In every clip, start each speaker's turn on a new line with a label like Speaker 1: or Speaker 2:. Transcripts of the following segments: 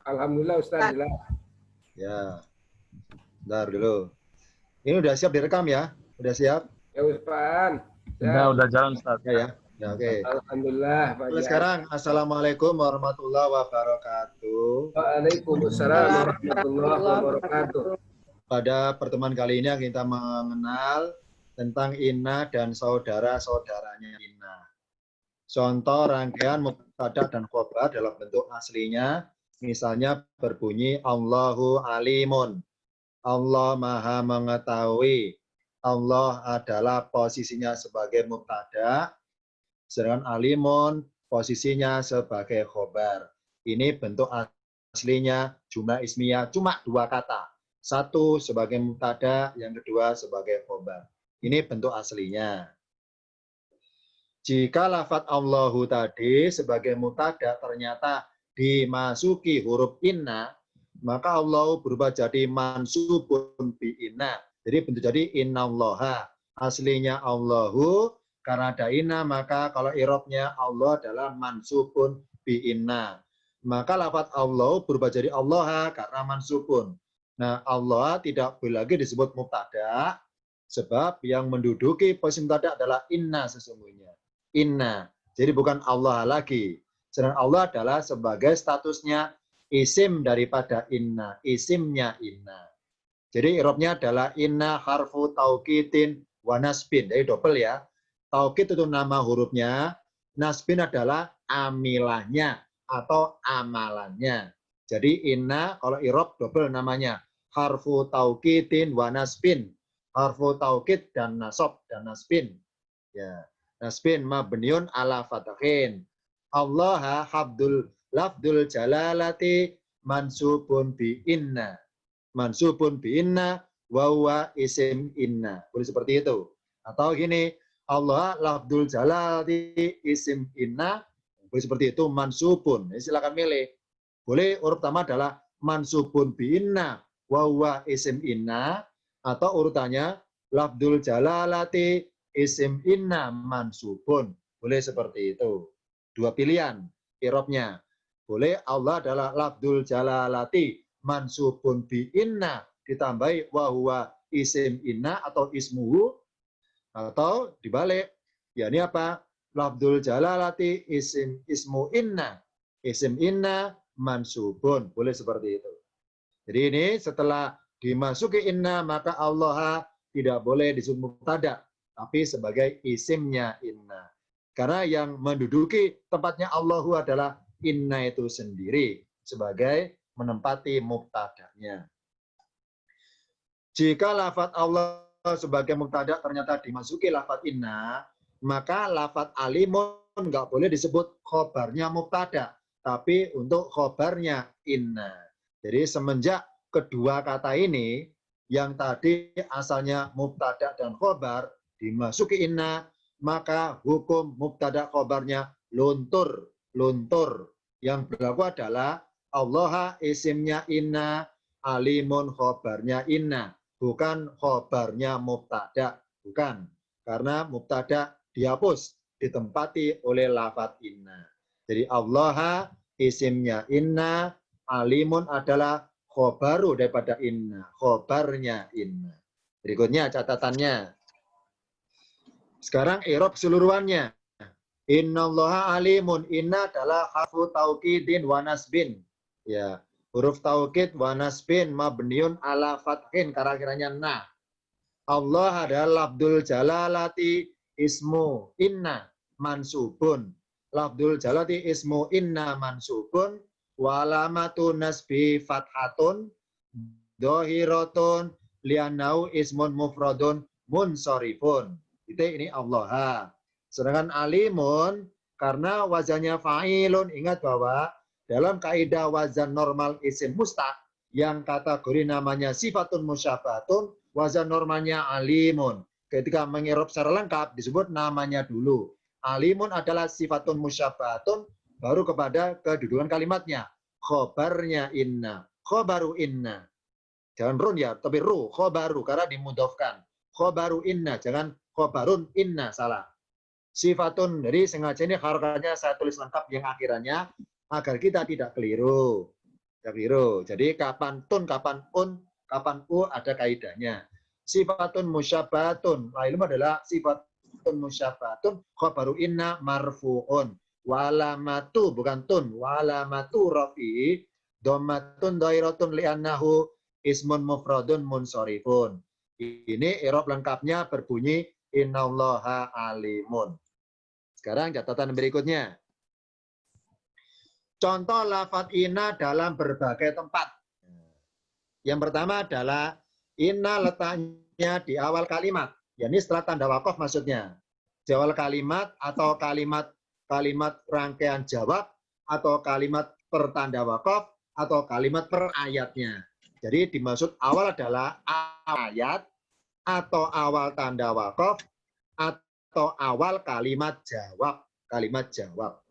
Speaker 1: Alhamdulillah Ustaz jelas.
Speaker 2: Ya, bentar dulu. Ini udah siap direkam ya? Udah siap?
Speaker 1: Ya Ustaz. Siap.
Speaker 3: Udah jalan Ustaz.
Speaker 2: Ya ya. Ya oke.
Speaker 1: Alhamdulillah
Speaker 2: Mulai
Speaker 1: pagi hari.
Speaker 2: sekarang, Assalamualaikum warahmatullahi wabarakatuh.
Speaker 1: Waalaikumsalam warahmatullahi wabarakatuh.
Speaker 2: Pada pertemuan kali ini kita mengenal tentang inna dan saudara-saudaranya inna. Contoh rangkaian mubtada dan khobar dalam bentuk aslinya, misalnya berbunyi Allahu alimun. Allah maha mengetahui. Allah adalah posisinya sebagai mubtada, sedangkan alimun posisinya sebagai khobar. Ini bentuk aslinya jumlah ismiyah cuma dua kata. Satu sebagai mubtada, yang kedua sebagai khobar. Ini bentuk aslinya. Jika lafadz Allahu tadi sebagai mubtada ternyata dimasuki huruf inna, maka Allah berubah jadi mansubun bi inna. Jadi bentuk jadi innallaha. Aslinya Allahu, karena ada inna maka kalau irobnya Allah adalah mansubun bi inna. Maka lafadz Allah berubah jadi Allah karena mansubun. Nah, Allah tidak boleh lagi disebut mubtada sebab yang menduduki posisi mubtada adalah inna sesungguhnya. Inna. Jadi bukan Allah lagi. Sedangkan Allah adalah sebagai statusnya isim daripada inna. Isimnya inna. Jadi irobnya adalah inna harfu tauqitin wa nasbin. Jadi double ya. Tauqid itu nama hurufnya. Nasbin adalah amilahnya atau amalannya. Jadi inna kalau irob double namanya. Harfu tauqitin wa nasbin. Harfu tauqid dan nasob dan nasbin. Ya. Nasbin mabniun ala fatahin. Allah habdul lafdul jalalati mansubun bi inna. Mansubun bi inna wa huwa isim inna. Boleh seperti itu. Atau gini, Allah lafdul jalalati isim inna. Boleh seperti itu mansubun. Ini silakan milih. Boleh huruf pertama adalah mansubun bi inna wa huwa isim inna, atau urutannya lafdul jalalati isim inna mansubun. Boleh seperti itu. Dua pilihan irobnya. Boleh Allah adalah lafdul jalalati mansubun bi inna ditambahi wa huwa isim inna atau ismuhu, atau dibalik. Ya ini apa? Lafdul jalalati ismu inna. Isim inna mansubun. Boleh seperti itu. Jadi ini setelah dimasuki inna maka Allah tidak boleh disebut mubtada, tapi sebagai isimnya inna. Karena yang menduduki tempatnya Allahu adalah inna itu sendiri sebagai menempati mubtadanya. Jika lafadz Allah sebagai mubtada ternyata dimasuki lafadz inna, maka lafadz alimun nggak boleh disebut khobarnya mubtada, tapi untuk khobarnya inna. Jadi semenjak kedua kata ini, yang tadi asalnya mubtada dan khobar, dimasuki inna, maka hukum mubtada khobarnya luntur. Yang berlaku adalah Allah isimnya inna, alimun khobarnya inna, bukan khobarnya mubtada, bukan. Karena mubtada dihapus, ditempati oleh lafadz inna. Jadi Allah isimnya inna, alimun adalah khobaru daripada inna, khobarnya inna. Berikutnya catatannya. Sekarang irob keseluruhannya. Innallaha alimun. Inna adalah harfu tauqidin wa nasbin. Ya, huruf tauqid wa nasbin mabniun ala fathin, kira-kiranya nah. Allah adalah lafdul jalalati ismu inna mansubun. Lafdul jalalati ismu inna mansubun. Walamatu nasbi fathatun dohiratun lianau ismun mufradun munsorifun. Itu ini Allah. Sedangkan alimun karena wazannya fa'ilun, ingat bahwa dalam kaidah wazan normal isim mustaq yang kategori namanya sifatun musyabatun, wazan normalnya alimun. Ketika mengirob secara lengkap disebut namanya dulu. Alimun adalah sifatun musyabatun, baru kepada kedudukan kalimatnya. Khobarnya inna. Khobaru inna. Jangan run ya, tapi ru. Khobaru, karena dimudofkan. Khobaru inna, jangan khobarun inna, salah. Sifatun, jadi sengaja ini harokatnya saya tulis lengkap yang akhirannya, agar kita tidak keliru. Takdiru. Jadi kapan tun, kapan un, kapan u ada kaidahnya. Sifatun musyabatun. Lah ilmu adalah sifatun musyabatun. Khabaru inna marfu'un. Walamatu bukan tun. Walamatu rafi. Dhammatun dhairatun li'annahu ismun mufradun munsorifun. Ini i'rab lengkapnya berbunyi innallaha alimun. Sekarang catatan berikutnya. Contoh lafadz inna dalam berbagai tempat. Yang pertama adalah inna letaknya di awal kalimat. Yakni setelah tanda wakaf maksudnya. Di awal kalimat atau kalimat rangkaian jawab atau kalimat pertanda wakaf atau kalimat per ayatnya. Jadi dimaksud awal adalah ayat atau awal tanda wakaf atau awal kalimat jawab. Kalimat jawab.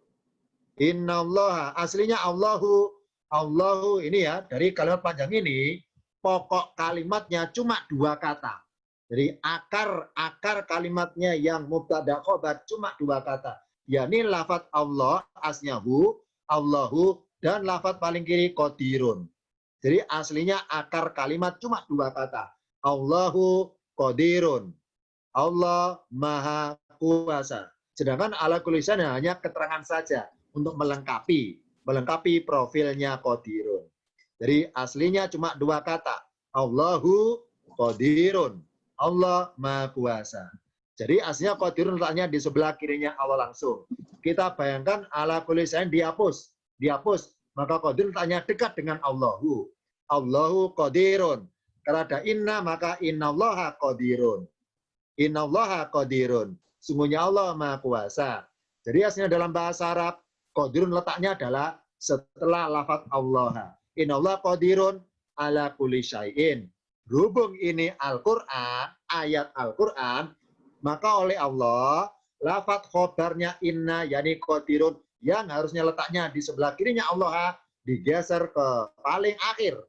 Speaker 2: Innallaha, aslinya Allahu ini ya, dari kalimat panjang ini, pokok kalimatnya cuma 2 kata. Jadi akar kalimatnya yang mubtada khobar cuma 2 kata. Yakni lafadz Allah, asnyahu, Allahu, dan lafadz paling kiri qadirun. Jadi aslinya akar kalimat cuma 2 kata. Allahu qadirun. Allah maha kuasa. Sedangkan ala kulli syai'in hanya keterangan saja untuk melengkapi profilnya qadirun. Jadi aslinya cuma 2 kata. Allahu qadirun. Allah maha kuasa. Jadi aslinya qadirun letaknya di sebelah kirinya Allah langsung. Kita bayangkan ala kulli syai'in dihapus. Maka qadirun letaknya dekat dengan Allahu. Allahu qadirun. Karena ada inna maka innallaha qadirun. Innallaha qadirun. Sungguhnya Allah maha kuasa. Jadi aslinya dalam bahasa Arab qadirun letaknya adalah setelah lafadz Allah. Innallaha qadirun ala kulli syai'in. Berhubung ini Al-Quran, ayat Al-Quran, maka oleh Allah, lafadz khobarnya inna, yakni qadirun, yang harusnya letaknya di sebelah kirinya Allah, digeser ke paling akhir.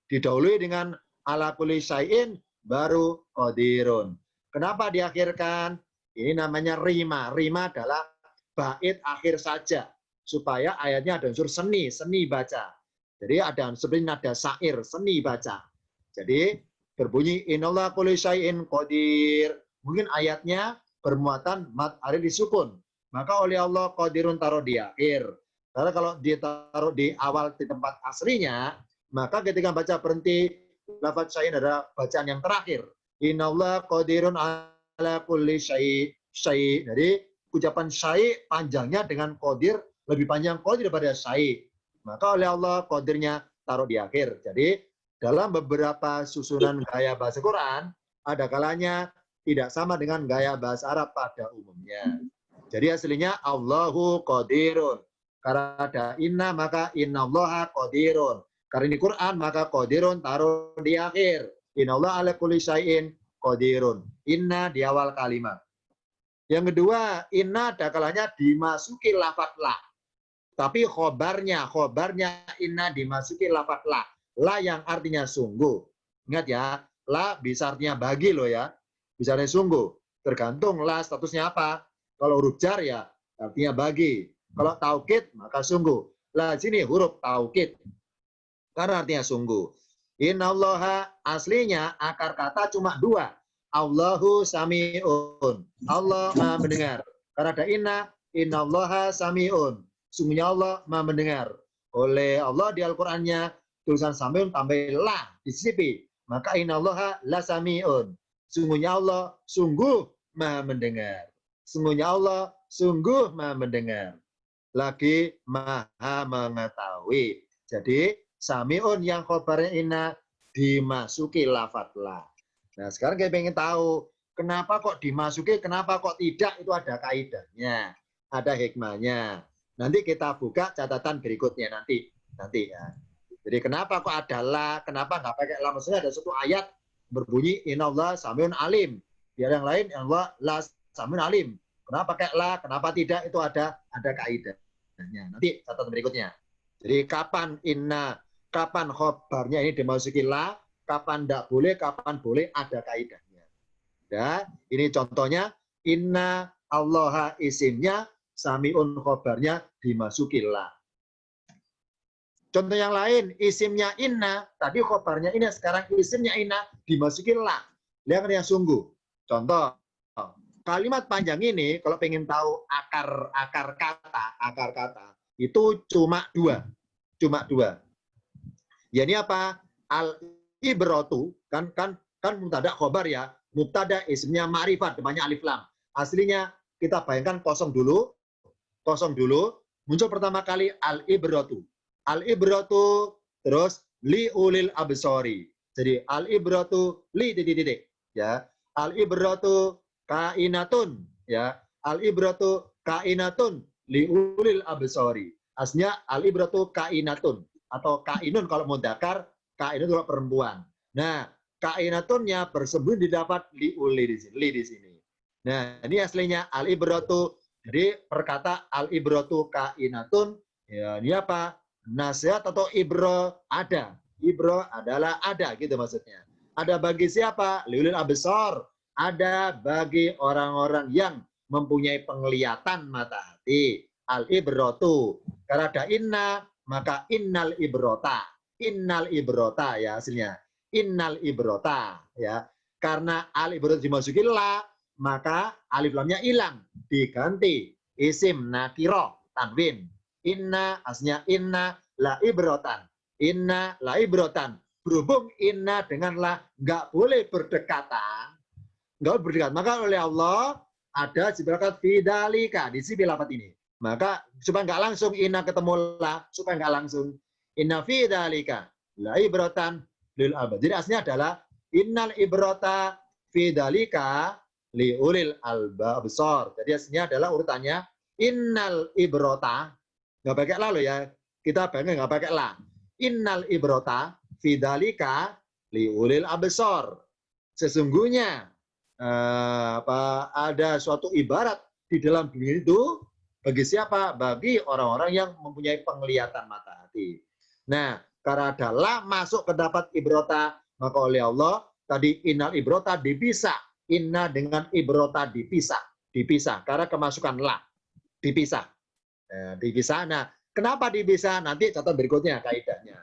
Speaker 2: Didahului dengan ala kulli syai'in, baru qadirun. Kenapa diakhirkan? Ini namanya rima. Rima adalah bait akhir saja. Supaya ayatnya ada unsur seni baca. Jadi ada seperti nada syair, seni baca. Jadi berbunyi innallaha kulli syai'in qadir. Mungkin ayatnya bermuatan mad arif disukun. Maka oleh Allah qadirun taruh di akhir. Karena kalau ditaruh di awal di tempat aslinya, maka ketika baca berhenti, lafadz syai'in adalah bacaan yang terakhir. Innallaha qadirun ala kulli syai'. Jadi ucapan syai' panjangnya dengan qadir lebih panjang qadir daripada syai'. Maka oleh Allah qadirnya taruh di akhir. Jadi dalam beberapa susunan gaya bahasa Quran ada kalanya tidak sama dengan gaya bahasa Arab pada umumnya. Jadi aslinya Allahu qadirun. Karena ada inna maka innallaha qadirun. Karena ini Quran maka qadirun taruh di akhir. Innallaha ala kulli syai'in qadirun. Inna di awal kalimat. Yang kedua, inna ada kalanya dimasuki lafadz la. Tapi khobarnya inna dimasuki lafadz la. La yang artinya sungguh. Ingat ya, la bisa artinya bagi loh ya. Bisa artinya sungguh. Tergantung la statusnya apa. Kalau huruf jar ya artinya bagi. Kalau taukid maka sungguh. La sini huruf taukid. Karena artinya sungguh. Innallaha aslinya akar kata cuma 2. Allahu sami'un. Allah maha mendengar. Karena ada innallaha sami'un. Sungguhnya Allah maha mendengar. Oleh Allah di Al-Qur'annya tulisan sami'un tambah la disisipi. Maka innallaha la sami'un. Sungguhnya Allah sungguh maha mendengar. Sungguhnya Allah sungguh maha mendengar. Lagi maha mengetahui. Jadi sami'un yang khobarnya inna dimasuki lafadz la. Nah sekarang kita ingin tahu kenapa kok dimasuki, kenapa kok tidak, itu ada kaidahnya, ada hikmahnya. Nanti kita buka catatan berikutnya nanti ya. Jadi kenapa kok ada la, kenapa nggak pakai la? Maksudnya ada satu ayat berbunyi innallaha samiun alim. Biar yang lain Allah la samiun alim. Kenapa pakai la, kenapa tidak, itu ada kaidahnya. Nanti catatan berikutnya. Jadi kapan khobarnya ini dimasuki la, kapan tidak boleh, kapan boleh, ada kaidahnya. Ya, ini contohnya inna allaha isimnya, samiun khobarnya dimasuki la. Contoh yang lain, isimnya inna, tadi khobarnya inna, sekarang isimnya inna, dimasukin la. Lihat yang sungguh. Contoh, kalimat panjang ini, kalau pengen tahu akar kata, itu cuma dua. Cuma dua. Ya ini apa? Al-ibratu, kan mubtada khobar ya. Mubtada isimnya ma'rifat, depannya alif lam. Aslinya kita bayangkan kosong dulu, muncul pertama kali al-ibratu. Al-ibratu terus li ulil absori. Jadi al-ibratu li titik. Ya. Al-ibratu kainatun, ya. Al-ibratu kainatun li ulil absori. Aslinya al-ibratu kainatun atau kainun kalau mudzakkar, kainun kalau perempuan. Nah, kainatunnya bersembunyi didapat li uli di sini. Nah, ini aslinya al-ibratu. Jadi perkata al-ibratu kainatun, ya ini apa? Nasihat atau ibro ada. Ibro adalah ada gitu maksudnya. Ada bagi siapa? Liulil absar. Ada bagi orang-orang yang mempunyai penglihatan mata hati. Al-ibratu. Karena ada inna, maka innal ibrota. Innal ibrota ya aslinya. Innal ibrota ya. Karena al-ibrota dimasuki la, maka alif lamnya hilang, diganti isim nakiro tanwin. Inna aslinya inna la ibrotan. Inna la ibrotan. Berhubung inna dengan la nggak boleh berdekatan, nggak boleh berdekatan. Maka oleh Allah ada diberikan fidalika di sini lafaz ini. Maka supaya nggak langsung inna ketemu la, supaya nggak langsung inna fidalika la ibrotan lil albab. Jadi aslinya adalah innal ibrota fidalika li ulil albab besar. Jadi aslinya adalah urutannya innal ibrota, nggak pakai la loh ya, kita pengen nggak pakai la. Innal ibrota fidalika li ulil absar. Sesungguhnya ada suatu ibarat di dalam dunia itu bagi siapa? Bagi orang-orang yang mempunyai penglihatan mata hati. Nah, karena ada la masuk ke dapat ibrota, maka oleh Allah tadi innal ibrota dipisah. Inna dengan ibrota dipisah karena kemasukan la, dipisah. Dipisah. Nah, kenapa dipisah? Nanti catatan berikutnya kaidahnya.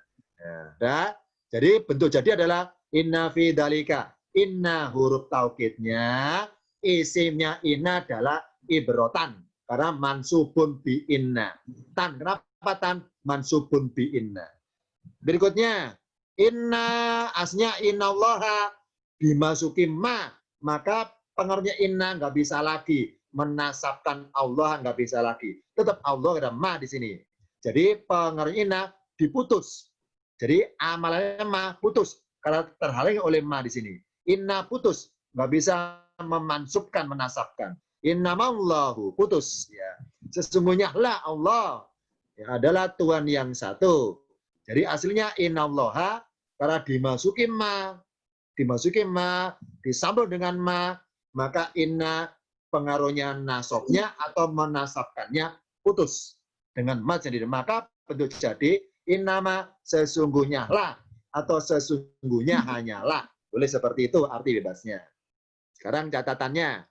Speaker 2: Nah, jadi bentuk jadi adalah inna fi dalika. Inna huruf taukidnya, isimnya inna adalah ibrotan karena mansubun bi inna. Tan, kenapa tan? Mansubun bi inna. Berikutnya, inna asnya innallaha dimasuki ma, maka pengaruhnya inna nggak bisa lagi menasabkan Allah, nggak bisa lagi. Tetap Allah ada ma di sini. Jadi pengaruh inna diputus. Jadi amalannya ma putus karena terhalangi oleh ma di sini. Inna putus, nggak bisa memansubkan, menasabkan. Inna ma'allahu putus. Ya. Sesungguhnya lah Allah ya, adalah Tuhan yang satu. Jadi aslinya innallaha karena dimasuki ma, disambung dengan ma, maka inna pengaruhnya nasobnya atau menasabkannya putus dengan ma jadi. Maka bentuk jadi innama sesungguhnya lah atau sesungguhnya hanyalah. Boleh seperti itu arti bebasnya. Sekarang catatannya.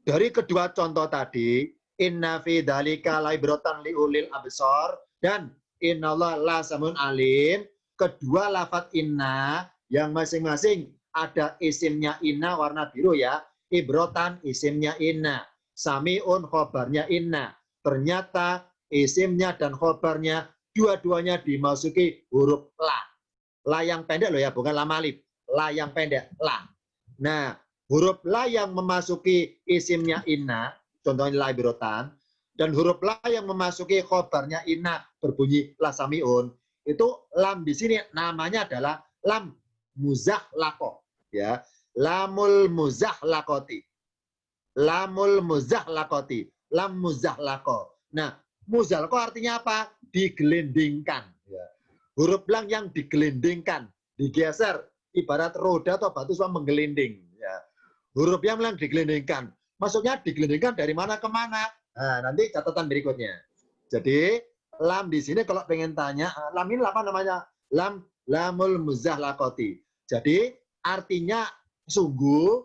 Speaker 2: Dari kedua contoh tadi, inna fi dzalika laibratan liulil absar dan innallaha la samun alim, kedua lafaz inna yang masing-masing ada isimnya inna warna biru ya. Ibrotan isimnya inna, samiun khobarnya inna. Ternyata isimnya dan khobarnya dua-duanya dimasuki huruf la. La yang pendek loh ya, bukan lam alif. La yang pendek, la. Nah, huruf la yang memasuki isimnya inna, contohnya la ibrotan, dan huruf la yang memasuki khobarnya inna berbunyi la samiun, itu lam di sini namanya adalah lam muzahlaqah ya. Lamul muzahlaqati. Lamul muzahlaqati. Lam muzahlaqah. Nah, muzahlaqah artinya apa? Digelindingkan ya. Huruf lam yang digelindingkan, digeser ibarat roda atau batu semua menggelinding ya. Huruf yang digelindingkan. Maksudnya digelindingkan dari mana ke mana? Nah, nanti catatan berikutnya. Jadi lam di sini kalau pengen tanya, lam ini apa namanya? Lamul muzahlaqati. Jadi artinya sungguh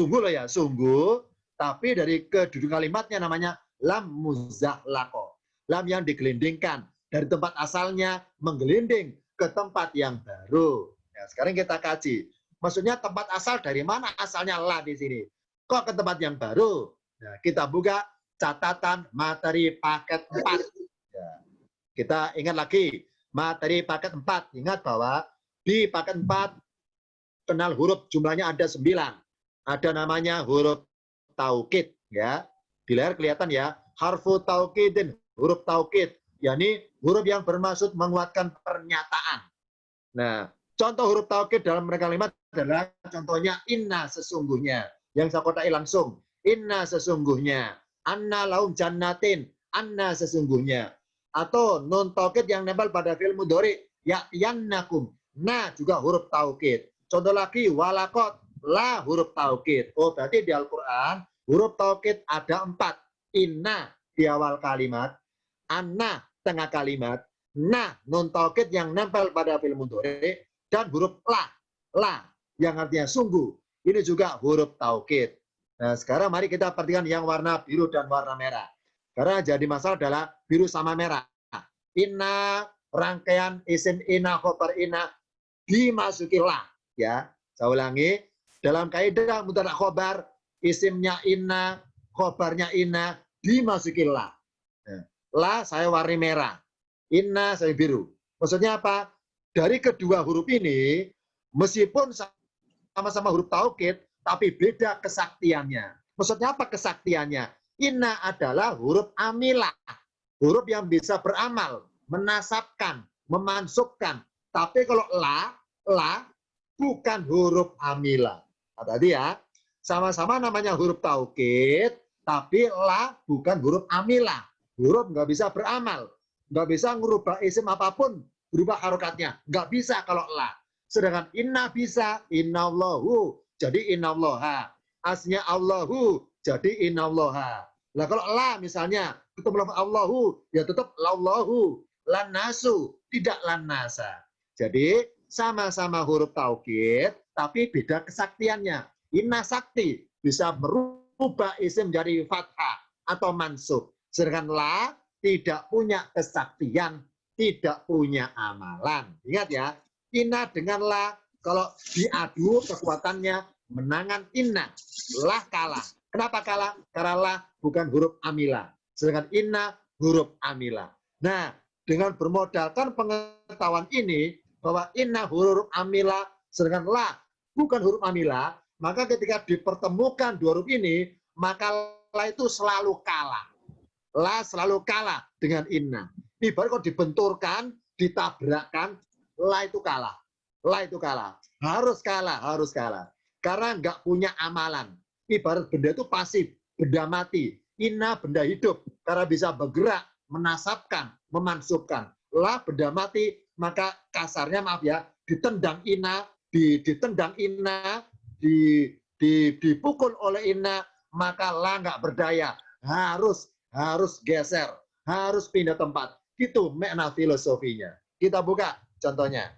Speaker 2: loh ya, sungguh, tapi dari kedudukan kalimatnya namanya lam muzahlaqah. Lam yang digelindingkan dari tempat asalnya menggelinding ke tempat yang baru. Ya, sekarang kita kaji. Maksudnya tempat asal dari mana asalnya la di sini? Kok ke tempat yang baru? Nah, kita buka catatan materi paket 4. Ya, kita ingat lagi, materi paket 4. Ingat bahwa di paket 4 kenal huruf jumlahnya ada 9. Ada namanya huruf taukid. Ya. Di layar kelihatan ya, harfu taukidin, huruf taukid. yakni huruf yang bermaksud menguatkan pernyataan. Nah, contoh huruf taukid dalam mereka kalimat adalah contohnya inna sesungguhnya. Yang saya kotai langsung. Inna sesungguhnya. Anna laum jannatin. Anna sesungguhnya. Atau nun taukid yang nempel pada fi'il mudhari. Ya yannakum. Nah juga huruf taukid. Contoh lagi walakot. La huruf taukid. Oh berarti di Al-Quran huruf taukid ada 4. Inna di awal kalimat. Anna tengah kalimat. Nah, nun taukid yang nempel pada fi'il mudhari dan huruf la yang artinya sungguh. Ini juga huruf taukid. Nah, sekarang mari kita perhatikan yang warna biru dan warna merah. Karena jadi masalah adalah biru sama merah. Inna rangkaian isim inna khobar inna dimasuki la. Ya, saya ulangi. Dalam kaidah mubtada khobar isimnya inna, khobarnya inna dimasuki la. Nah, la saya warna merah. Inna saya biru. Maksudnya apa? Dari kedua huruf ini, meskipun sama-sama huruf taukid, tapi beda kesaktiannya. Maksudnya apa kesaktiannya? Inna adalah huruf amilah. Huruf yang bisa beramal, menasabkan, memansubkan. Tapi kalau la bukan huruf amilah. Nah, tadi ya, sama-sama namanya huruf taukid, tapi la bukan huruf amilah. Huruf nggak bisa beramal. Nggak bisa ngubah isim apapun, berubah harokatnya. Nggak bisa kalau la. Sedangkan inna bisa, innallahu, jadi innallaha. Aslinya Allahu, jadi innallaha. Nah kalau la misalnya, ketemu lafaz Allahu, ya tetap lallahu, lan nasu, tidak lan nasa. Jadi sama-sama huruf taukid, tapi beda kesaktiannya. Inna sakti, bisa merubah isim jadi fathah atau mansub. Sedangkan la, tidak punya kesaktian, tidak punya amalan. Ingat ya, inna dengan la, kalau diadu kekuatannya menangan inna. La kalah. Kenapa kalah? Karena la bukan huruf amilah. Sedangkan inna huruf amilah. Nah, dengan bermodalkan pengetahuan ini, bahwa inna huruf amilah, sedangkan la bukan huruf amilah, maka ketika dipertemukan dua huruf ini, maka la itu selalu kalah. La selalu kalah dengan inna. Ibarat kalau dibenturkan, ditabrakkan, la itu kalah. La itu kalah. Harus kalah, harus kalah. Karena nggak punya amalan. Ibarat benda itu pasif, benda mati. Inna benda hidup, karena bisa bergerak, menasabkan, memansubkan. La benda mati, maka kasarnya maaf ya, ditendang inna, ditendang inna, dipukul oleh inna, maka la nggak berdaya. Harus geser, harus pindah tempat. Itu makna filosofinya. Kita buka contohnya.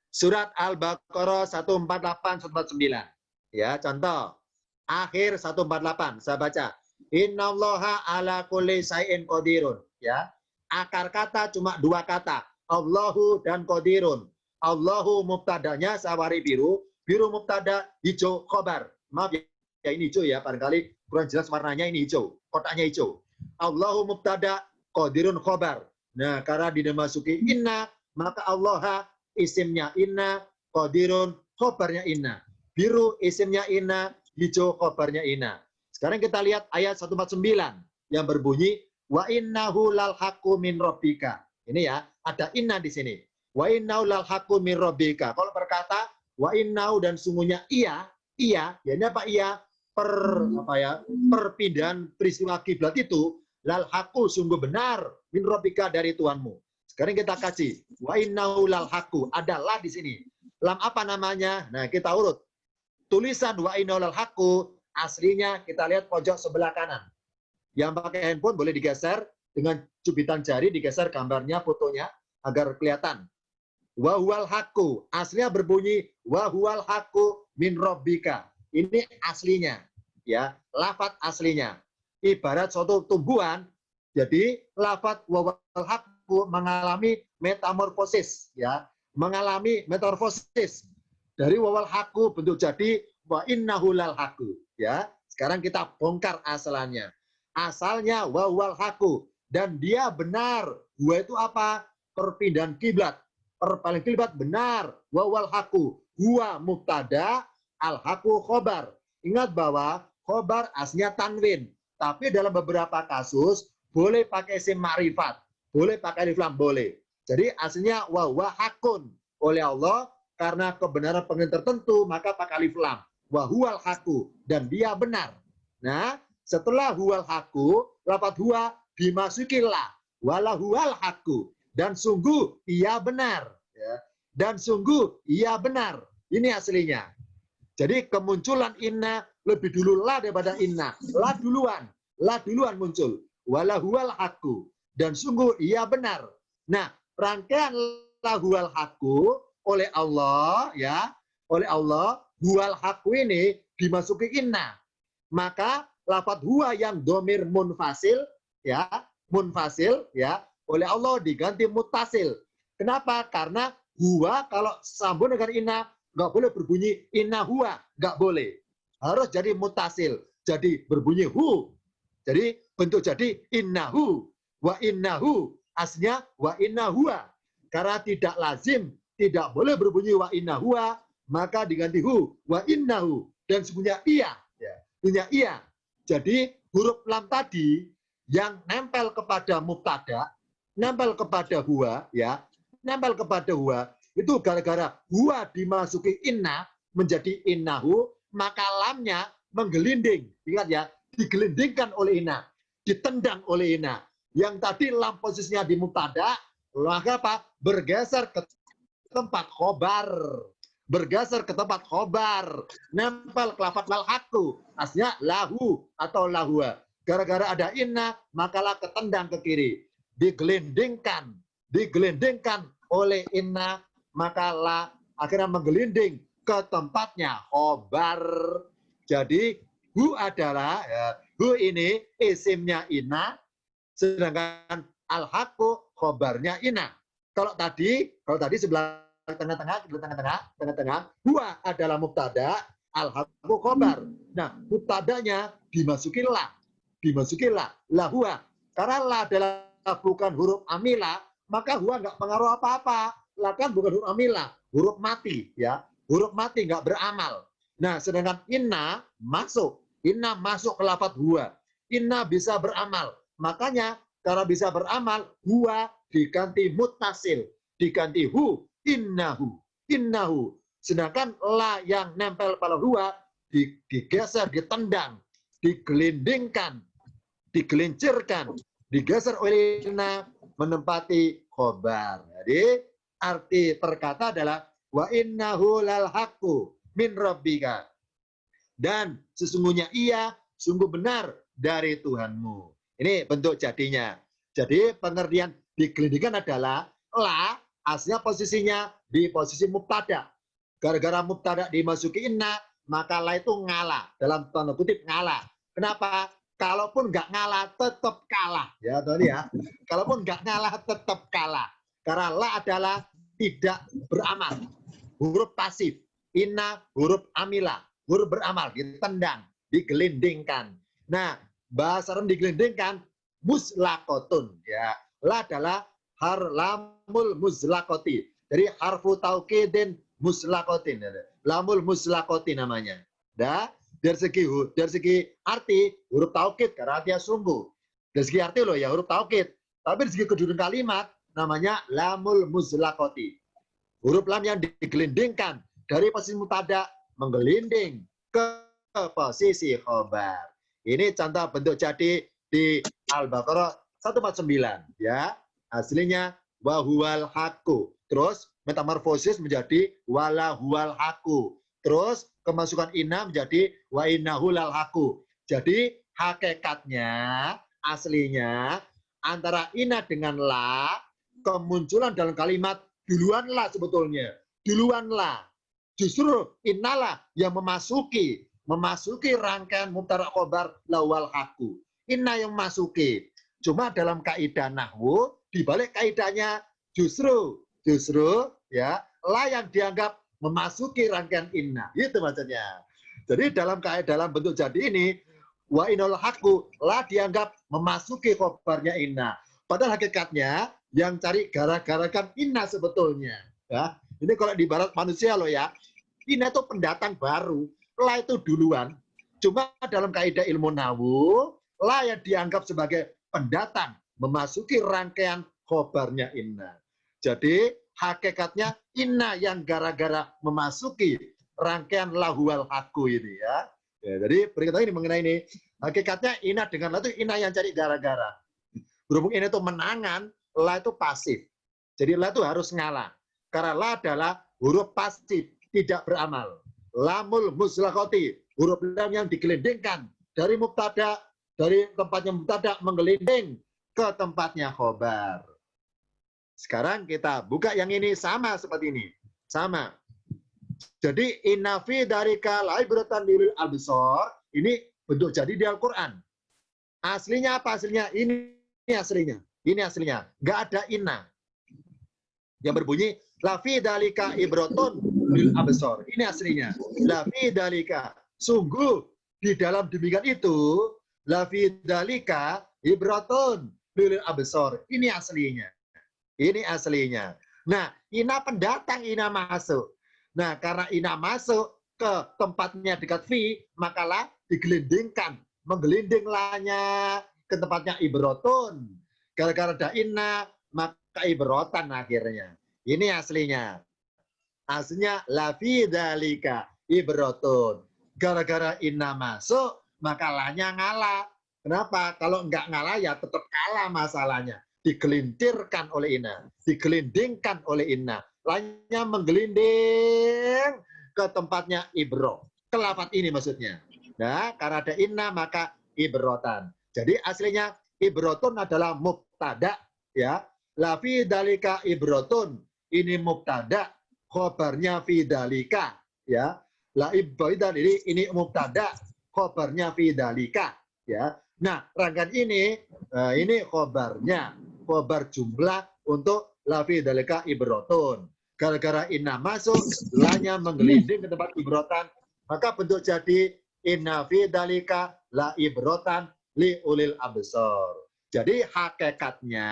Speaker 2: Surat Al-Baqarah 148-149. Ya, contoh. Akhir 148, saya baca. Innallaha ala kulli syai'in qadirun. Ya. Akar kata cuma dua kata. Allahu dan qadirun. Allahu mubtadanya sawari biru, biru mubtada, hijau khobar. Maaf ya, ini hijau ya, barangkali kurang jelas warnanya, ini hijau, kotaknya hijau. Allahu mubtada, qadirun khobar. Nah, karena dimasuki inna, maka Allah isimnya inna, qadirun khobarnya inna. Biru isimnya inna, hijau khobarnya inna. Sekarang kita lihat ayat 149 yang berbunyi wa innahu lal haqqu min rabbika. Ini ya, ada inna di sini. Wa innahu lal haqqu min rabbika. Kalau berkata wa innahu dan sungguhnya iya, ya ini apa iya? Perpindahan peristiwa kiblat itu lal haqqu sungguh benar min rabbika dari Tuhanmu. Sekarang kita kasih wa innahu lal haqqu, ada la di sini. Lam apa namanya? Nah, kita urut. Tulisan wa innahu lal haqqu aslinya kita lihat pojok sebelah kanan. Yang pakai handphone boleh digeser dengan cubitan jari, digeser gambarnya, fotonya agar kelihatan. Wa huwal haqqu aslinya berbunyi wa huwal haqqu min rabbika. Ini aslinya, ya, lafaz aslinya. Ibarat suatu tumbuhan Jadi lafadz wawal haqqu mengalami metamorfosis, ya, mengalami metamorfosis dari wawal haqqu bentuk jadi wa innahu lal haqqu, ya. Sekarang kita bongkar asalnya. Asalnya wawal haqqu dan dia benar. Huwa itu apa? Perpindahan kiblat. Perpaling kiblat benar. Wawal haqqu. Huwa mubtada, al haqqu khobar. Ingat bahwa khobar aslinya tanwin. Tapi dalam beberapa kasus boleh pakai isim ma'rifat, boleh pakai alif lam, boleh. Jadi aslinya wa haqqun oleh Allah karena kebenaran pengen tertentu maka pakai alif lam. Wa huwal haqqu dan dia benar. Nah, setelah huwal haqqu, lafadz huwa dimasuki la. Wala huwal haqqu dan sungguh ia benar, ya. Dan sungguh ia benar. Ini aslinya. Jadi kemunculan inna lebih dulu la daripada inna. La duluan muncul. Walahuwal haqqu dan sungguh ia benar. Nah, rangkaian lahuwal haqqu oleh Allah, ya, oleh Allah, huwal haqqu ini dimasuki inna. Maka lafadz huwa yang domir munfasil, ya, oleh Allah diganti mutasil. Kenapa? Karena huwa kalau sambung dengan inna nggak boleh berbunyi inna huwa, nggak boleh. Harus jadi mutasil, jadi berbunyi hu. Jadi bentuk jadi innahu wa innahu, aslinya wa innahuwa. Karena tidak lazim, tidak boleh berbunyi wa innahuwa, maka diganti hu wa innahu dan sesungguhnya ia, ya, punya ia. Jadi huruf lam tadi yang nempel kepada mubtada, nempel kepada huwa, ya, nempel kepada huwa itu gara-gara huwa dimasuki inna menjadi innahu, maka lamnya menggelinding. Ingat ya, digelindingkan oleh inna, ditendang oleh inna. Yang tadi lam posisinya di mubtada, maka apa? Bergeser ke tempat khobar. Bergeser ke tempat khobar. Nempel ke lafadz wal haqqu. Aslinya lahu atau lahua. Gara-gara ada inna, makalah ketendang ke kiri. Digelindingkan oleh inna, maka la akhirnya menggelinding ke tempatnya khobar. Jadi hu adalah, ya, hu ini isimnya inna, sedangkan al-haqqu khobarnya inna. Kalau tadi sebelah tengah-tengah, huwa adalah mubtada, al-haqqu khobar. Nah, mubtadanya dimasuki la, la huwa. Karena la adalah bukan huruf amila, maka huwa nggak pengaruh apa-apa. La kan bukan huruf amila, huruf mati, ya, huruf mati nggak beramal. Nah, sedangkan inna masuk ke lafadz huwa. Inna bisa beramal. Makanya karena bisa beramal, huwa diganti muttasil, diganti hu, innahu. Sedangkan la yang nempel pada huwa digeser, ditendang, digelindingkan, digelincirkan, digeser oleh inna menempati khobar. Jadi arti perkata adalah wa innahu lal haqqu min rabbika. Dan sesungguhnya ia sungguh benar dari Tuhanmu. Ini bentuk jadinya. Jadi pengertian digelindingkan adalah la aslinya posisinya di posisi mubtada. Gara-gara mubtada dimasuki inna, maka la itu ngalah. Dalam tanda kutip ngalah. Kenapa? Kalaupun nggak ngalah, tetap kalah. Ya, tadi ya. Kalaupun nggak ngalah, tetap kalah. Karena la adalah tidak beramal. Huruf pasif. Inna huruf amila. Huruf beramal. Ditendang. Digelindingkan. Nah, bahasa Arab digelindingkan muslaqotun. Ya. La adalah lamul muslaqoti. Jadi harfu taukidin muslaqotin. Lamul muslaqoti namanya. Dah. Dari segi arti huruf taukid karena dia sungguh. Dari segi arti loh ya huruf taukid. Tapi dari segi kedudukan kalimat namanya lamul muslaqoti. Huruf lam yang digelindingkan dari posisi mubtada menggelinding ke posisi khobar. Ini contoh bentuk jadi di Al-Baqarah 149 ya. Aslinya wa huwal haqqu. Terus metamorfosis menjadi wala huwal haqqu. Terus kemasukan inna menjadi wa innahu lal haqqu. Jadi hakikatnya, aslinya antara inna dengan la, kemunculan dalam kalimat duluan la sebetulnya. Duluan la. Justru innalah yang memasuki rangkaian mubtada khobar lawal haqqu. Inna yang memasuki. Cuma dalam kaidah nahwu, dibalik kaidahnya justru ya la yang dianggap memasuki rangkaian inna. Itu maksudnya. Jadi dalam bentuk jadi ini, wa inal haqqu la dianggap memasuki khobarnya inna. Padahal hakikatnya yang cari gara-gara kan inna sebetulnya. Ya. Ini kalau di barat manusia loh ya, inna itu pendatang baru, la itu duluan. Cuma dalam kaidah ilmu nahwu, la yang dianggap sebagai pendatang memasuki rangkaian khobarnya inna. Jadi hakikatnya inna yang gara-gara memasuki rangkaian lahuwal haqqu ini ya. Jadi berikutnya ini mengenai ini. Hakikatnya inna dengan la itu inna yang cari gara-gara. Berhubung ini itu menangan, la itu pasif. Jadi la itu harus ngalah. Karena la adalah huruf pasif, tidak beramal. Lamul muslaqati, huruf lam yang digelindingkan dari mubtada, dari tempatnya mubtada menggelinding ke tempatnya khobar. Sekarang kita buka yang ini sama seperti ini. Sama. Jadi inna fi dzalika laibratan lil absar, ini bentuk jadi di Al-Qur'an. Aslinya apa aslinya? Ini aslinya. Ini aslinya. Enggak ada inna. Yang berbunyi la fi dzalika ibratun lil absar. Ini aslinya. La fi dzalika. Sungguh di dalam demikian itu la fi dzalika ibratun lil absar. Ini aslinya. Ini aslinya. Nah, ina pendatang, ina masuk. Nah, karena ina masuk ke tempatnya dekat fi, maka la digelindingkan. Menggelinding lanya ke tempatnya ibrotun. Gara-gara ada ina, maka ibrotan akhirnya. Ini aslinya. Aslinya la fi dzalika ibrotun. Gara-gara ina masuk, maka lanya ngalah. Kenapa? Kalau enggak ngalah ya tetap kalah masalahnya. Digelintirkan oleh inna, digelindingkan oleh inna, lainnya menggelinding ke tempatnya ibro. Ke lafaz ini maksudnya. Nah, karena ada inna maka ibrotan. Jadi aslinya ibrotun adalah mubtada ya. La fi dzalika ibrotun. Ini mubtada, khobarnya fi dzalika ya. La ibrotan ini mubtada, khobarnya fi dzalika ya. Nah, rangkaian ini khobarnya. Khobar jumlah untuk la fi dzalika ibrotun. Gara-gara inna masuk, lanya menggelinding ke tempat ibrotan, maka bentuk jadi inna fi dzalika la ibrotan li ulil absar. Jadi hakikatnya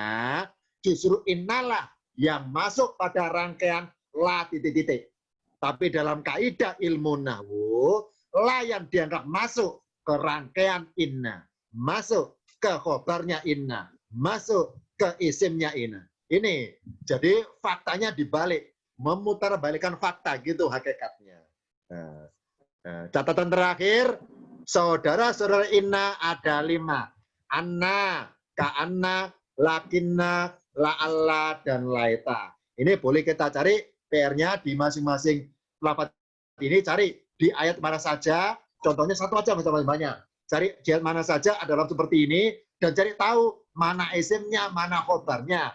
Speaker 2: justru innalah yang masuk pada rangkaian la titik-titik. Tapi dalam kaidah ilmu nahwu, la yang dianggap masuk ke rangkaian inna, masuk ke khobarnya inna, masuk ke isimnya inna. Ini jadi faktanya dibalik, memutarbalikkan fakta gitu hakikatnya. Catatan terakhir, saudara-saudara inna ada 5. Anna, ka'anna, lakinna, la'alla, dan laita. Ini boleh kita cari PR-nya di masing-masing lafaz ini, cari di ayat mana saja, contohnya satu aja banyak. Cari di ayat mana saja ada dalam seperti ini, dan cari tahu mana isimnya, mana khobarnya.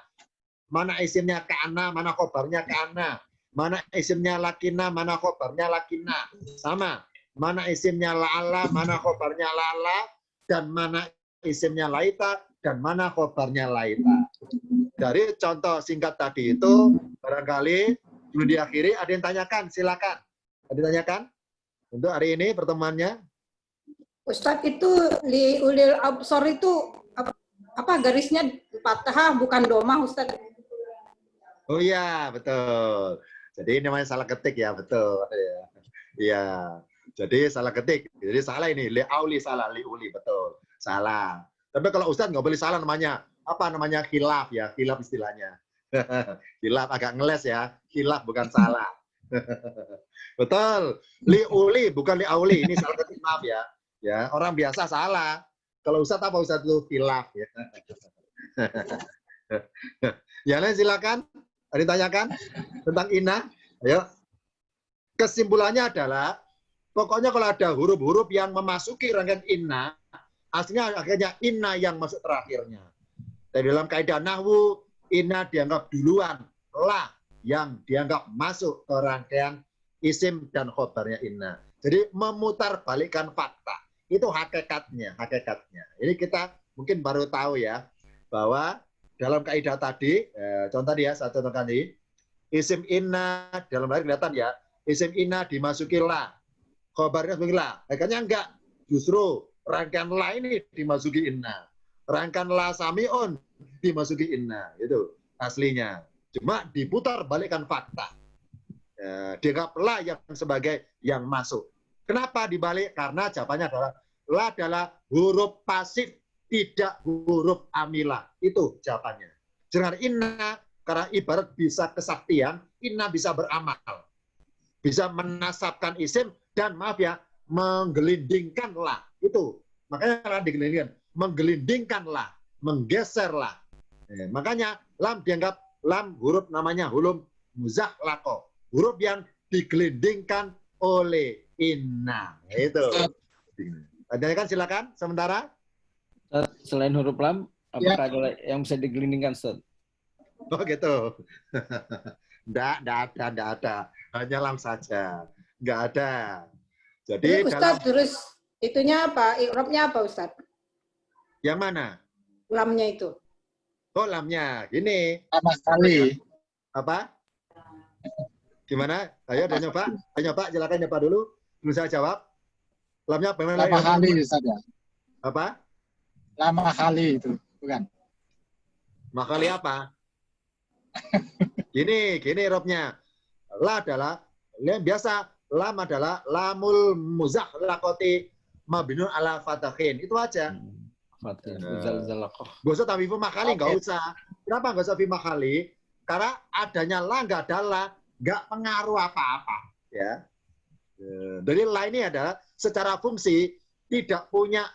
Speaker 2: Mana isimnya ka'anna, mana khobarnya ka'anna. Mana isimnya lakinna, mana khobarnya lakinna. Sama. Mana isimnya la'alla, mana khobarnya la'alla. Dan mana isimnya laita, dan mana khobarnya laita. Dari contoh singkat tadi itu, barangkali belum diakhiri, ada yang tanyakan, silakan. Ada yang tanyakan? Untuk hari ini pertemuannya.
Speaker 3: Ustadz, itu li ulil absor itu apa garisnya fathah bukan domah, Ustadz?
Speaker 2: Oh iya, betul. Jadi ini namanya salah ketik ya, betul. Iya. Jadi salah ketik. Jadi salah ini, li auli salah, li uli, betul. Salah. Tapi kalau Ustadz nggak boleh salah namanya. Apa namanya? Khilaf ya, khilaf istilahnya. Khilaf agak ngeles ya. Khilaf bukan salah. Betul. Li uli bukan li auli. Ini salah ketik, maaf ya. Ya, orang biasa salah. Kalau Ustadz apa Ustadz itu khilaf ya. Ya, lain silakan. Ada yang tanyakan tentang inna? Ayo. Kesimpulannya adalah pokoknya kalau ada huruf-huruf yang memasuki rangkaian inna, aslinya akhirnya inna yang masuk terakhirnya. Dan dalam kaidah nahwu, inna dianggap duluan, la yang dianggap masuk ke rangkaian isim dan khobarnya inna. Jadi memutarbalikkan fakta. Itu hakikatnya. Ini kita mungkin baru tahu ya. bahwa dalam kaidah tadi, contoh dia, saya contohkan ini, isim inna dalam lahir kelihatan ya, isim inna dimasuki la, khobarnya dimasuki la. Akhirnya enggak, justru rangkaian la ini dimasuki inna. Rangkaian la sami'un dimasuki inna, itu aslinya. Cuma diputar balikkan fakta. Dianggap la yang sebagai yang masuk. Kenapa dibalik? Karena jawabannya adalah la adalah huruf pasif, tidak huruf amilah. Itu jawabannya. Jangan inna, karena ibarat bisa kesaktian, inna bisa beramal. Bisa menasabkan isim, dan maaf ya, menggelindingkan la. Itu. Makanya kalau digelindingkan, menggelindingkan la, menggeser la. Makanya lam dianggap lam huruf namanya huruf muzahlaqah. Huruf yang digelindingkan oleh inna. Itu. Tanyakan silakan sementara.
Speaker 4: Selain huruf lam, apakah ada yang bisa digelindingkan, Ustaz?
Speaker 2: Oh gitu. Nggak ada. Hanya lam saja. Nggak ada. Jadi
Speaker 3: Ustaz, terus itunya apa? I'rabnya apa, Ustaz?
Speaker 2: Yang mana?
Speaker 3: Lamnya itu.
Speaker 2: Oh, lamnya. Gini.
Speaker 5: Sama sekali.
Speaker 2: Apa? Gimana? Ayo, udah nyoba. Ayo nyoba, silakan nyoba dulu. Belum saya jawab. Lamnya apa?
Speaker 5: Lama kali saja.
Speaker 2: Apa?
Speaker 5: Lama kali itu, bukan?
Speaker 2: Makali apa? Gini robnya. La adalah, yang biasa, lam adalah lamul muzahlaqati mabnun ala fatahin. Itu aja. Gak usah tawifu makali, nggak usah. Kenapa nggak usah fi makali? Karena adanya la, nggak ada la, nggak pengaruh apa-apa. Ya. Jadi la ini adalah secara fungsi tidak punya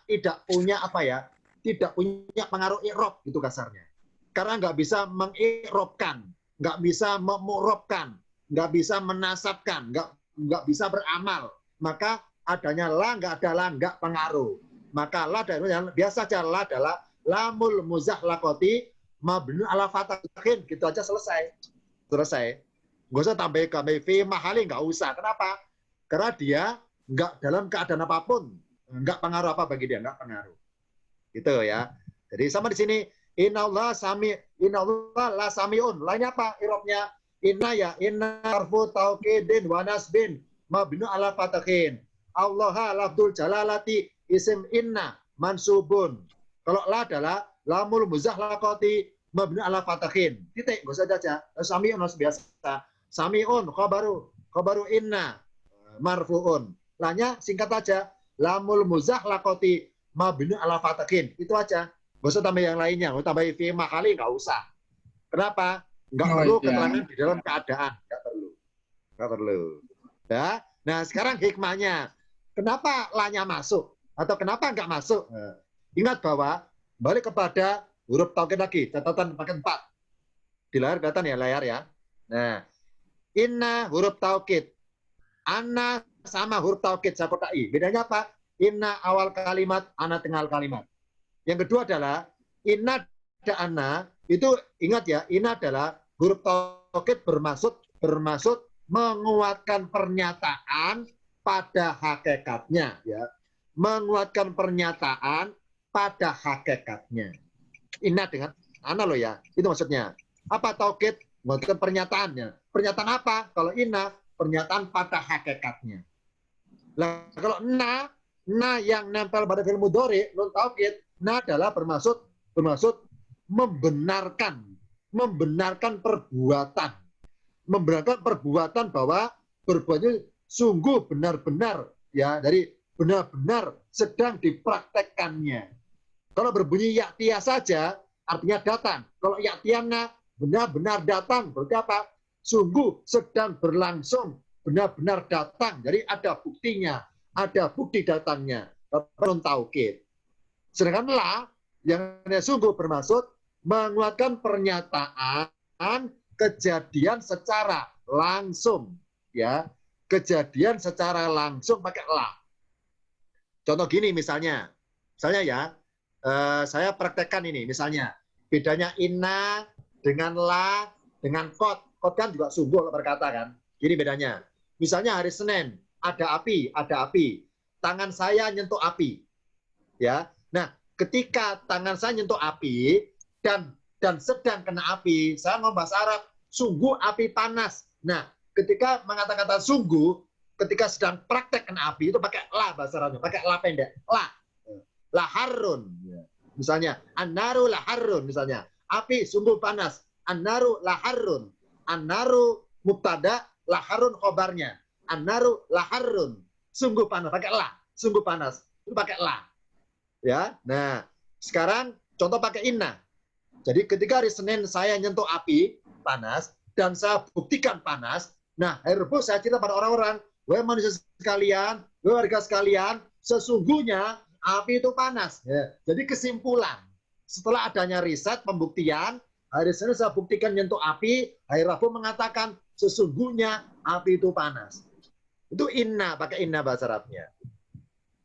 Speaker 2: apa ya? Tidak punya pengaruh i'rab gitu kasarnya. Karena nggak bisa mengi'rabkan, nggak bisa memu'rabkan, nggak bisa menasabkan, nggak bisa beramal. Maka adanya la, nggak ada la, nggak pengaruh. Maka la biasa saja la adalah lamul muzahlaqati mabnun ala fatahin. Gitu aja selesai. Nggak usah tambah fi mahali, nggak usah. Kenapa? Karena dia nggak dalam keadaan apapun, nggak pengaruh apa bagi dia, nggak pengaruh. Gitu ya. Jadi sama di sini innallaha la samiun. Lainnya apa? Irobnya inna ya inna harfu taukidin wa nasbin mabnu ala fatahin. Allah lafdzul jalalati isim inna mansubun. Kalau la adalah lamul muzahlaqati mabnu ala fatahin. Titik, enggak usah baca. Samiun biasa. Samiun khabaru inna marfuun. Lanya singkat aja. Lamul muzahlaqati mabni ala fatahin. Itu aja. Nggak usah tambah yang lainnya. Nggak tambah fi makali, nggak usah. Kenapa? Nggak perlu keterangan di dalam keadaan. Nggak perlu. Ya. Nah, sekarang hikmahnya. Kenapa lanya masuk? Atau kenapa nggak masuk? Ingat bahwa balik kepada huruf taukid lagi. Catatan pakai 4. Di layar kelihatan ya, layar ya. Nah, inna huruf taukid. Anna sama huruf taukid saya kotai. Bedanya apa? Inna awal kalimat, ana tengah kalimat. Yang kedua adalah inna dan anna itu ingat ya, inna adalah huruf taukid bermaksud menguatkan pernyataan pada hakikatnya ya. Menguatkan pernyataan pada hakikatnya. Inna dengan anna loh ya. Itu maksudnya. Apa taukid? Menguatkan pernyataannya. Pernyataan apa? Kalau inna, pernyataan pada hakikatnya. Nah, kalau na yang nempel pada fi'il mudhari, nun taukid, na adalah bermaksud membenarkan perbuatan. Membenarkan perbuatan bahwa perbuatannya sungguh benar-benar ya, dari benar-benar sedang dipraktekkannya. Kalau berbunyi ya'tiya saja artinya datang. Kalau ya'tiyana benar-benar datang, berarti apa? Sungguh sedang berlangsung, benar-benar datang. Jadi ada buktinya, ada bukti datangnya. Non taukid. Sedangkan la yang sungguh bermaksud menguatkan pernyataan kejadian secara langsung, ya. Kejadian secara langsung pakai la. Contoh gini misalnya ya, saya praktekkan ini misalnya bedanya inna dengan la dengan qad. Qad kan juga sungguh berkata kan. Gini bedanya. Misalnya hari Senin ada api. Tangan saya nyentuh api. Ya. Nah, ketika tangan saya nyentuh api, dan sedang kena api. Saya ngomong bahasa Arab, sungguh api panas. Nah, ketika mengatakan kata sungguh, ketika sedang praktek kena api itu pakai la bahasa Arabnya, pakai la pendek, la harun. Misalnya, an-naru la harun misalnya. Api sungguh panas. An-naru la harun. An-naru mubtada, la harun khobarnya. An-naru la harun. Sungguh panas, pakai la. Sungguh panas. Itu pakai la. Ya. Nah, sekarang contoh pakai inna. Jadi ketika hari Senin saya nyentuh api panas dan saya buktikan panas. Nah, hari Rabu saya cerita pada orang-orang, wahai manusia sekalian, wahai warga sekalian, sesungguhnya api itu panas. Ya. Jadi kesimpulan, setelah adanya riset, pembuktian, hari Senin saya buktikan nyentuh api, hari Rabu mengatakan sesungguhnya api itu panas. Itu inna, pakai inna bahasa Arabnya.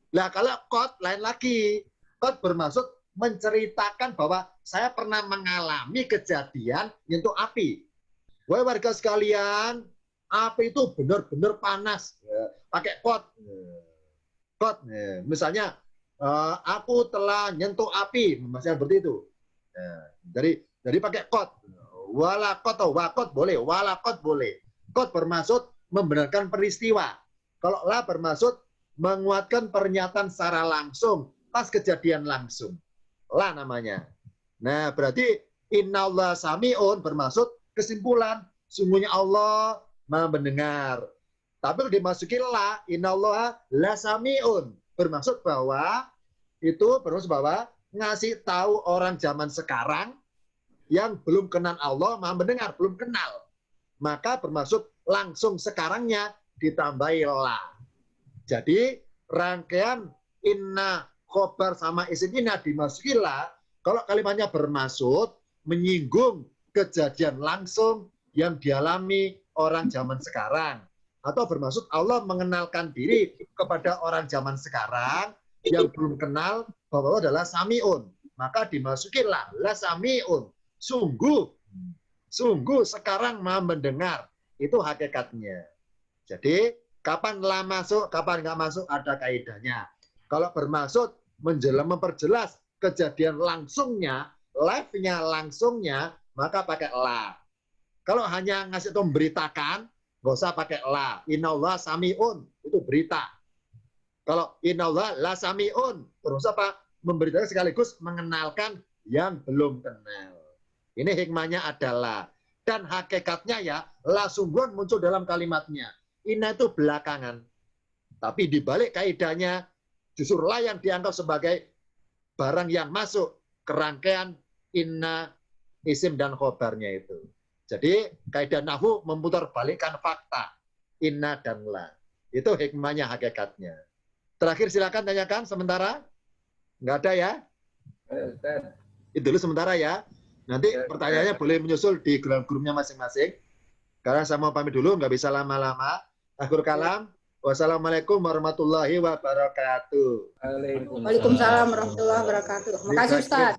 Speaker 2: Nah kalau qad lain lagi. Qad bermaksud menceritakan bahwa saya pernah mengalami kejadian nyentuh api. Wahai warga sekalian, api itu benar-benar panas. Ya. Pakai qad. Qad. Ya. Misalnya, aku telah nyentuh api, maksudnya seperti itu. Jadi pakai qad. Walaqad atau waqad boleh, walaqad boleh. Qad bermaksud membenarkan peristiwa. Kalau la bermaksud menguatkan pernyataan secara langsung pas kejadian langsung. La namanya. Nah, berarti innallaha sami'un bermaksud kesimpulan, sungguhnya Allah Maha mendengar. Tapi kalau dimasuki la, innallaha la sami'un bermaksud bahwa ngasih tahu orang zaman sekarang yang belum kenal Allah Maha mendengar, belum kenal. Maka bermaksud langsung sekarangnya ditambahi la. Jadi rangkaian inna, khobar sama isim inna dimasuki la, kalau kalimatnya bermaksud menyinggung kejadian langsung yang dialami orang zaman sekarang. Atau bermaksud Allah mengenalkan diri kepada orang zaman sekarang yang belum kenal bahwa Allah adalah sami'un. Maka dimasukilah la sami'un. Sungguh sekarang Maha mendengar. Itu hakikatnya. Jadi kapan la masuk, kapan nggak masuk ada kaidahnya. Kalau bermaksud memperjelas kejadian langsungnya, live-nya langsungnya, maka pakai la. Kalau hanya ngasih tahu memberitakan, nggak usah pakai la. Innallaha sami'un, itu berita. Kalau innallaha la sami'un, terus apa? Memberitakan sekaligus mengenalkan yang belum kenal. Ini hikmahnya adalah. Dan hakikatnya ya, la sungguhan muncul dalam kalimatnya. Inna itu belakangan. Tapi dibalik kaidahnya, justru la yang dianggap sebagai barang yang masuk ke rangkaian inna, isim, dan khobarnya itu. Jadi kaidah nahwu memutarbalikkan fakta inna dan la. Itu hikmahnya, hakikatnya. Terakhir silakan tanyakan sementara. Nggak ada ya? Itu dulu sementara ya. Nanti pertanyaannya boleh menyusul di grupnya masing-masing. Karena saya mau pamit dulu, nggak bisa lama-lama. Akhir kalam. Wassalamualaikum warahmatullahi wabarakatuh.
Speaker 3: Waalaikumsalam warahmatullahi wabarakatuh. Terima kasih Ustaz.